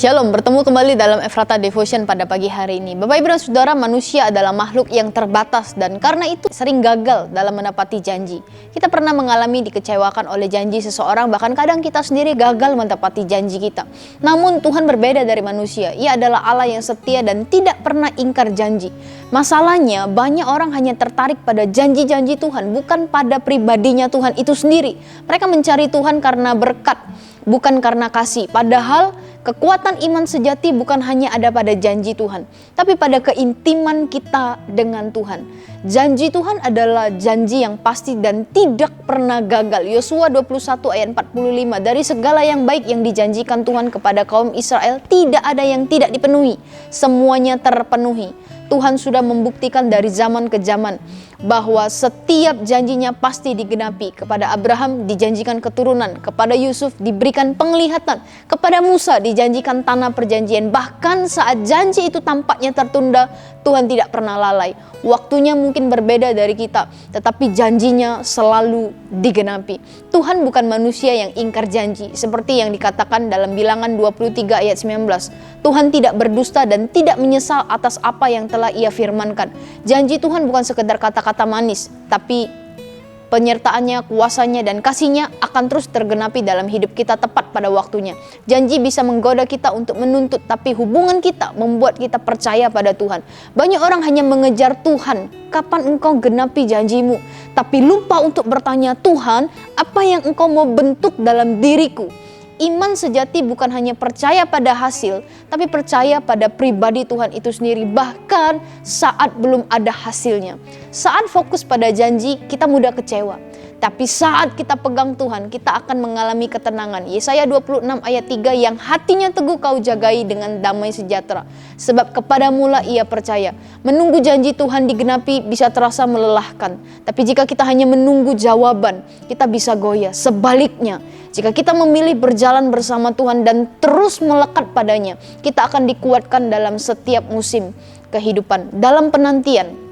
Shalom, bertemu kembali dalam Efrata Devotion pada pagi hari ini. Bapak Ibu dan Saudara, manusia adalah makhluk yang terbatas dan karena itu sering gagal dalam menepati janji. Kita pernah mengalami dikecewakan oleh janji seseorang, bahkan kadang kita sendiri gagal menepati janji kita. Namun Tuhan berbeda dari manusia. Ia adalah Allah yang setia dan tidak pernah ingkar janji. Masalahnya, banyak orang hanya tertarik pada janji-janji Tuhan, bukan pada pribadinya Tuhan itu sendiri. Mereka mencari Tuhan karena berkat, bukan karena kasih. Padahal kekuatan iman sejati bukan hanya ada pada janji Tuhan, tapi pada keintiman kita dengan Tuhan. Janji Tuhan adalah janji yang pasti dan tidak pernah gagal. Yosua 21 ayat 45, dari segala yang baik yang dijanjikan Tuhan kepada kaum Israel, tidak ada yang tidak dipenuhi. Semuanya terpenuhi. Tuhan sudah membuktikan dari zaman ke zaman bahwa setiap janjinya pasti digenapi. Kepada Abraham dijanjikan keturunan, kepada Yusuf diberikan penglihatan, kepada Musa dijanjikan tanah perjanjian. Bahkan saat janji itu tampaknya tertunda, Tuhan tidak pernah lalai. Waktunya mungkin berbeda dari kita, tetapi janjinya selalu digenapi. Tuhan bukan manusia yang ingkar janji, seperti yang dikatakan dalam Bilangan 23 ayat 19. Tuhan tidak berdusta dan tidak menyesal atas apa yang telah Ia firmankan. Janji Tuhan bukan sekedar kata-kata manis, tapi penyertaannya, kuasanya, dan kasihnya akan terus tergenapi dalam hidup kita tepat pada waktunya. Janji bisa menggoda kita untuk menuntut, tapi hubungan kita membuat kita percaya pada Tuhan. Banyak orang hanya mengejar Tuhan, kapan engkau genapi janjimu? Tapi lupa untuk bertanya, Tuhan, apa yang engkau mau bentuk dalam diriku? Iman sejati bukan hanya percaya pada hasil, tapi percaya pada pribadi Tuhan itu sendiri, bahkan saat belum ada hasilnya. Saat fokus pada janji, kita mudah kecewa. Tapi saat kita pegang Tuhan, kita akan mengalami ketenangan. Yesaya 26 ayat 3, yang hatinya teguh kau jagai dengan damai sejahtera. Sebab kepadamulah ia percaya. Menunggu janji Tuhan digenapi bisa terasa melelahkan. Tapi jika kita hanya menunggu jawaban, kita bisa goyah. Sebaliknya, jika kita memilih berjalan bersama Tuhan dan terus melekat padanya, kita akan dikuatkan dalam setiap musim kehidupan. Dalam penantian,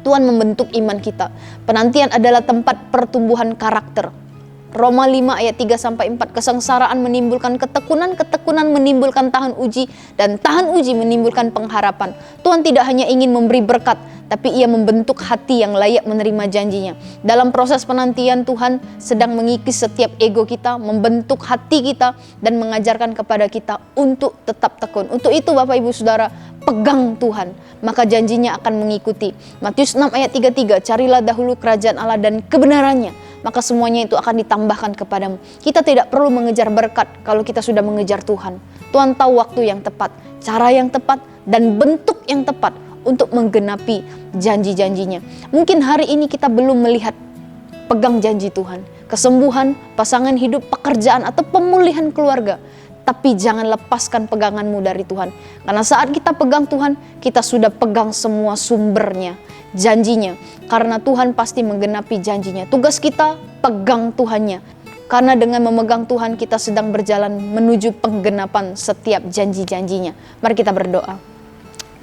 Tuhan membentuk iman kita. Penantian adalah tempat pertumbuhan karakter. Roma 5 ayat 3-4, kesengsaraan menimbulkan ketekunan, ketekunan menimbulkan tahan uji, dan tahan uji menimbulkan pengharapan. Tuhan tidak hanya ingin memberi berkat, tapi Ia membentuk hati yang layak menerima janjinya. Dalam proses penantian, Tuhan sedang mengikis setiap ego kita, membentuk hati kita, dan mengajarkan kepada kita untuk tetap tekun. Untuk itu Bapak Ibu Saudara, pegang Tuhan, maka janjinya akan mengikuti. Matius 6 ayat 33, carilah dahulu kerajaan Allah dan kebenarannya, maka semuanya itu akan ditambahkan kepadamu. Kita tidak perlu mengejar berkat kalau kita sudah mengejar Tuhan. Tuhan tahu waktu yang tepat, cara yang tepat, dan bentuk yang tepat untuk menggenapi janji-janjinya. Mungkin hari ini kita belum melihat pegang janji Tuhan, kesembuhan, pasangan hidup, pekerjaan, atau pemulihan keluarga. Tapi jangan lepaskan peganganmu dari Tuhan. Karena saat kita pegang Tuhan, kita sudah pegang semua sumbernya, janjinya. Karena Tuhan pasti menggenapi janjinya. Tugas kita pegang Tuhannya. Karena dengan memegang Tuhan, kita sedang berjalan menuju penggenapan setiap janji-janjinya. Mari kita berdoa.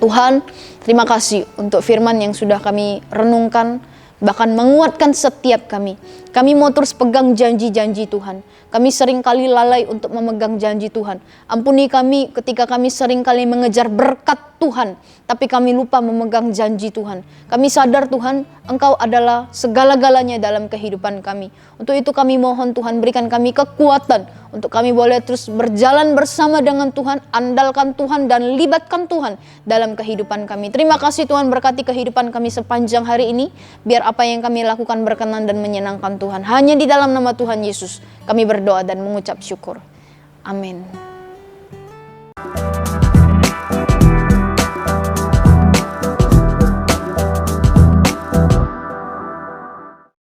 Tuhan, terima kasih untuk firman yang sudah kami renungkan, bahkan menguatkan setiap kami. Kami mau terus pegang janji-janji Tuhan. Kami seringkali lalai untuk memegang janji Tuhan. Ampuni kami ketika kami seringkali mengejar berkat Tuhan, tapi kami lupa memegang janji Tuhan. Kami sadar Tuhan, Engkau adalah segala-galanya dalam kehidupan kami. Untuk itu kami mohon Tuhan, berikan kami kekuatan untuk kami boleh terus berjalan bersama dengan Tuhan, andalkan Tuhan dan libatkan Tuhan dalam kehidupan kami. Terima kasih Tuhan, berkati kehidupan kami sepanjang hari ini, biar apa yang kami lakukan berkenan dan menyenangkan Tuhan. Hanya di dalam nama Tuhan Yesus kami berdoa dan mengucap syukur. Amin.